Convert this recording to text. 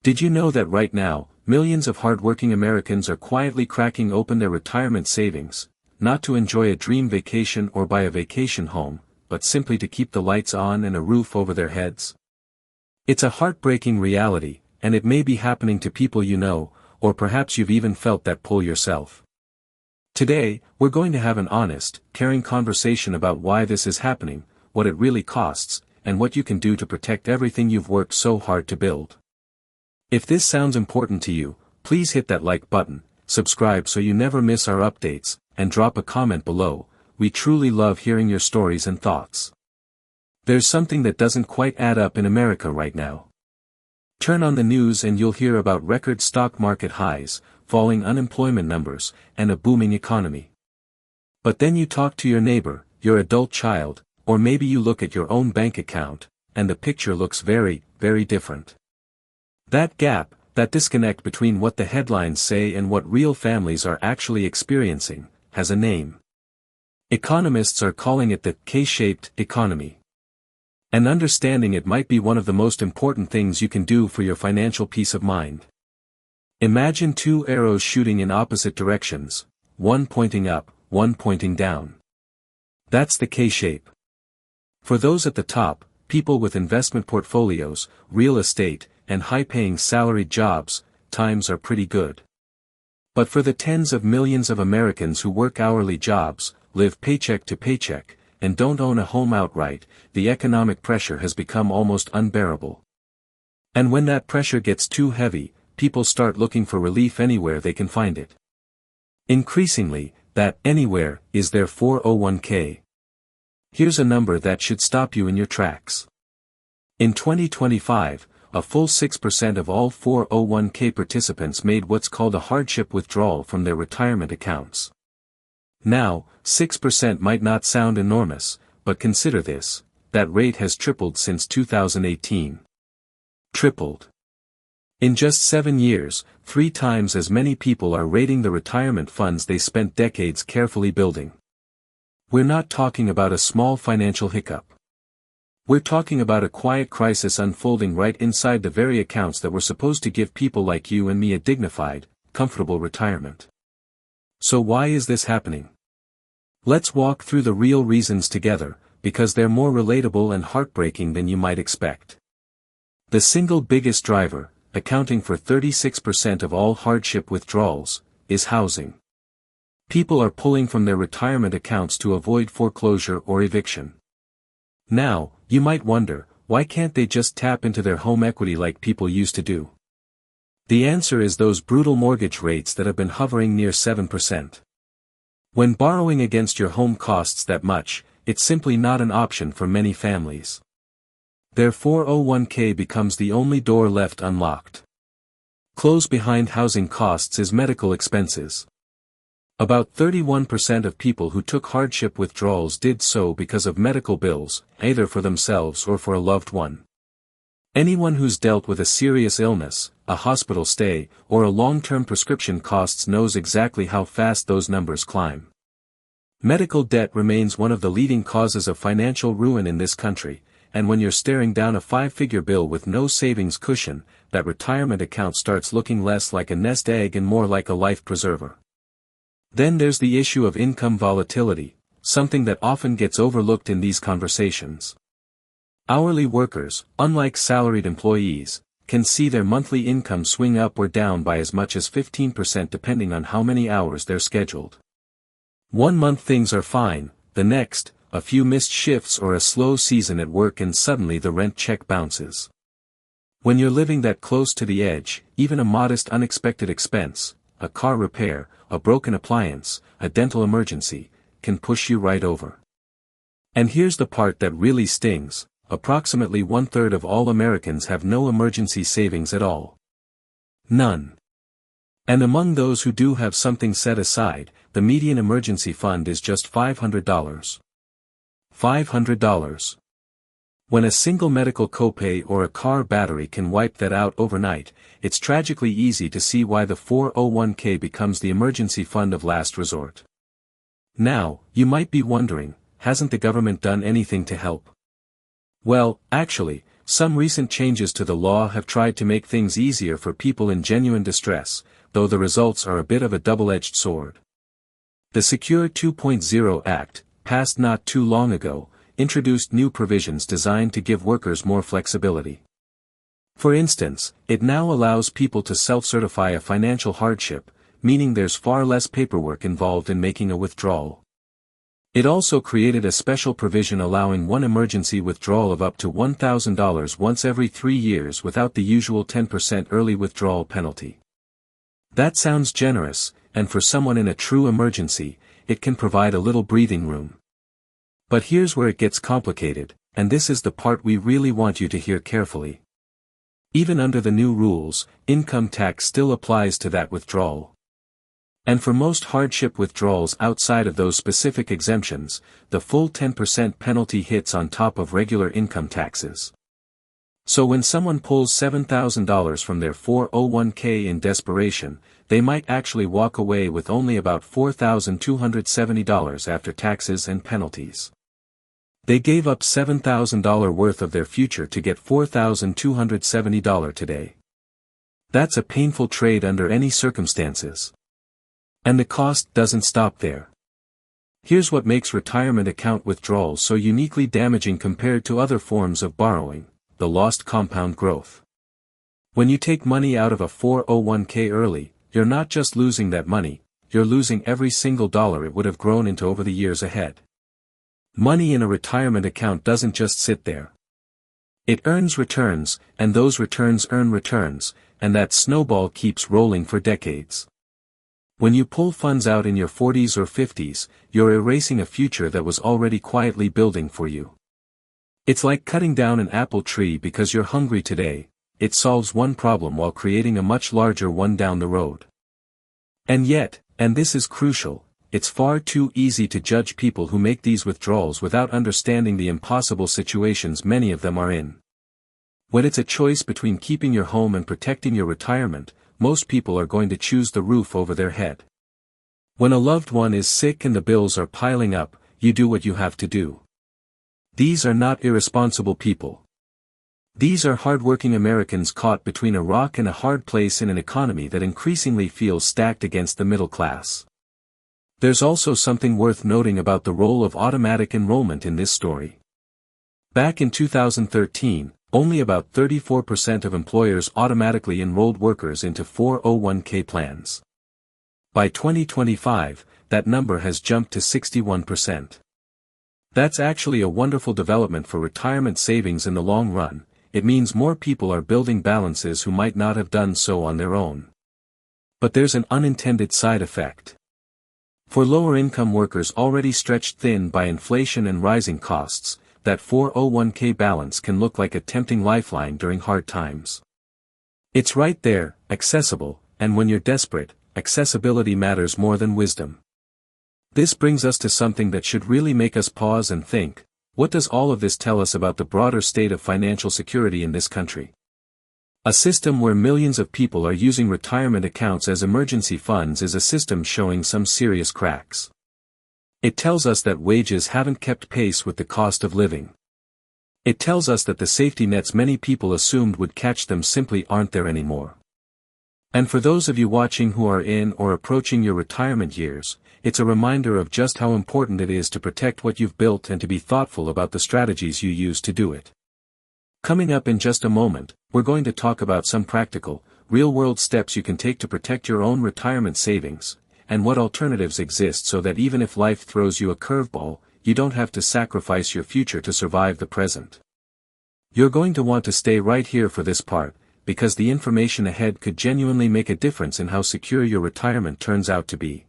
Did you know that right now, millions of hardworking Americans are quietly cracking open their retirement savings, not to enjoy a dream vacation or buy a vacation home, but simply to keep the lights on and a roof over their heads? It's a heartbreaking reality, and it may be happening to people you know, or perhaps you've even felt that pull yourself. Today, we're going to have an honest, caring conversation about why this is happening, what it really costs, and what you can do to protect everything you've worked so hard to build. If this sounds important to you, please hit that like button, subscribe so you never miss our updates, and drop a comment below. We truly love hearing your stories and thoughts. There's something that doesn't quite add up in America right now. Turn on the news and you'll hear about record stock market highs, falling unemployment numbers, and a booming economy. But then you talk to your neighbor, your adult child, or maybe you look at your own bank account, and the picture looks very, very different. That gap, that disconnect between what the headlines say and what real families are actually experiencing, has a name. Economists are calling it the K-shaped economy. And understanding it might be one of the most important things you can do for your financial peace of mind. Imagine two arrows shooting in opposite directions, one pointing up, one pointing down. That's the K-shape. For those at the top, people with investment portfolios, real estate, and high-paying salaried jobs, times are pretty good. But for the tens of millions of Americans who work hourly jobs, live paycheck to paycheck, and don't own a home outright, the economic pressure has become almost unbearable. And when that pressure gets too heavy, people start looking for relief anywhere they can find it. Increasingly, that anywhere is their 401k. Here's a number that should stop you in your tracks. In 2025, a full 6% of all 401k participants made what's called a hardship withdrawal from their retirement accounts. Now, 6% might not sound enormous, but consider this, that rate has tripled since 2018. Tripled. In just 7 years, 3 times as many people are raiding the retirement funds they spent decades carefully building. We're not talking about a small financial hiccup. We're talking about a quiet crisis unfolding right inside the very accounts that were supposed to give people like you and me a dignified, comfortable retirement. So why is this happening? Let's walk through the real reasons together, because they're more relatable and heartbreaking than you might expect. The single biggest driver, accounting for 36% of all hardship withdrawals, is housing. People are pulling from their retirement accounts to avoid foreclosure or eviction. Now, you might wonder, why can't they just tap into their home equity like people used to do? The answer is those brutal mortgage rates that have been hovering near 7%. When borrowing against your home costs that much, it's simply not an option for many families. Their 401k becomes the only door left unlocked. Close behind housing costs is medical expenses. About 31% of people who took hardship withdrawals did so because of medical bills, either for themselves or for a loved one. Anyone who's dealt with a serious illness, a hospital stay, or a long-term prescription costs knows exactly how fast those numbers climb. Medical debt remains one of the leading causes of financial ruin in this country, and when you're staring down a 5-figure bill with no savings cushion, that retirement account starts looking less like a nest egg and more like a life preserver. Then there's the issue of income volatility, something that often gets overlooked in these conversations. Hourly workers, unlike salaried employees, can see their monthly income swing up or down by as much as 15% depending on how many hours they're scheduled. One month things are fine, the next, a few missed shifts or a slow season at work and suddenly the rent check bounces. When you're living that close to the edge, even a modest unexpected expense, a car repair, a broken appliance, a dental emergency, can push you right over. And here's the part that really stings, approximately 1/3 of all Americans have no emergency savings at all. None. And among those who do have something set aside, the median emergency fund is just $500. $500. When a single medical copay or a car battery can wipe that out overnight, it's tragically easy to see why the 401k becomes the emergency fund of last resort. Now, you might be wondering, hasn't the government done anything to help? Well, actually, Some recent changes to the law have tried to make things easier for people in genuine distress, though the results are a bit of a double-edged sword. The Secure 2.0 Act, passed not too long ago, introduced new provisions designed to give workers more flexibility. For instance, it now allows people to self-certify a financial hardship, meaning there's far less paperwork involved in making a withdrawal. It also created a special provision allowing one emergency withdrawal of up to $1,000 once every 3 years without the usual 10% early withdrawal penalty. That sounds generous, and for someone in a true emergency, it can provide a little breathing room. But here's where it gets complicated, and this is the part we really want you to hear carefully. Even under the new rules, income tax still applies to that withdrawal. And for most hardship withdrawals outside of those specific exemptions, the full 10% penalty hits on top of regular income taxes. So when someone pulls $7,000 from their 401k in desperation, they might actually walk away with only about $4,270 after taxes and penalties. They gave up $7,000 worth of their future to get $4,270 today. That's a painful trade under any circumstances. And the cost doesn't stop there. Here's what makes retirement account withdrawals so uniquely damaging compared to other forms of borrowing: the lost compound growth. When you take money out of a 401k early, you're not just losing that money, you're losing every single dollar it would have grown into over the years ahead. Money in a retirement account doesn't just sit there. It earns returns, and those returns earn returns, and that snowball keeps rolling for decades. When you pull funds out in your 40s or 50s, you're erasing a future that was already quietly building for you. It's like cutting down an apple tree because you're hungry today. It solves one problem while creating a much larger one down the road. And yet, and this is crucial, it's far too easy to judge people who make these withdrawals without understanding the impossible situations many of them are in. When it's a choice between keeping your home and protecting your retirement, most people are going to choose the roof over their head. When a loved one is sick and the bills are piling up, you do what you have to do. These are not irresponsible people. These are hardworking Americans caught between a rock and a hard place in an economy that increasingly feels stacked against the middle class. There's also something worth noting about the role of automatic enrollment in this story. Back in 2013, only about 34% of employers automatically enrolled workers into 401k plans. By 2025, that number has jumped to 61%. That's actually a wonderful development for retirement savings in the long run. It means more people are building balances who might not have done so on their own. But there's an unintended side effect. For lower-income workers already stretched thin by inflation and rising costs, that 401k balance can look like a tempting lifeline during hard times. It's right there, accessible, and when you're desperate, accessibility matters more than wisdom. This brings us to something that should really make us pause and think: what does all of this tell us about the broader state of financial security in this country? A system where millions of people are using retirement accounts as emergency funds is a system showing some serious cracks. It tells us that wages haven't kept pace with the cost of living. It tells us that the safety nets many people assumed would catch them simply aren't there anymore. And for those of you watching who are in or approaching your retirement years, it's a reminder of just how important it is to protect what you've built and to be thoughtful about the strategies you use to do it. Coming up in just a moment, we're going to talk about some practical, real-world steps you can take to protect your own retirement savings, and what alternatives exist so that even if life throws you a curveball, you don't have to sacrifice your future to survive the present. You're going to want to stay right here for this part, because the information ahead could genuinely make a difference in how secure your retirement turns out to be.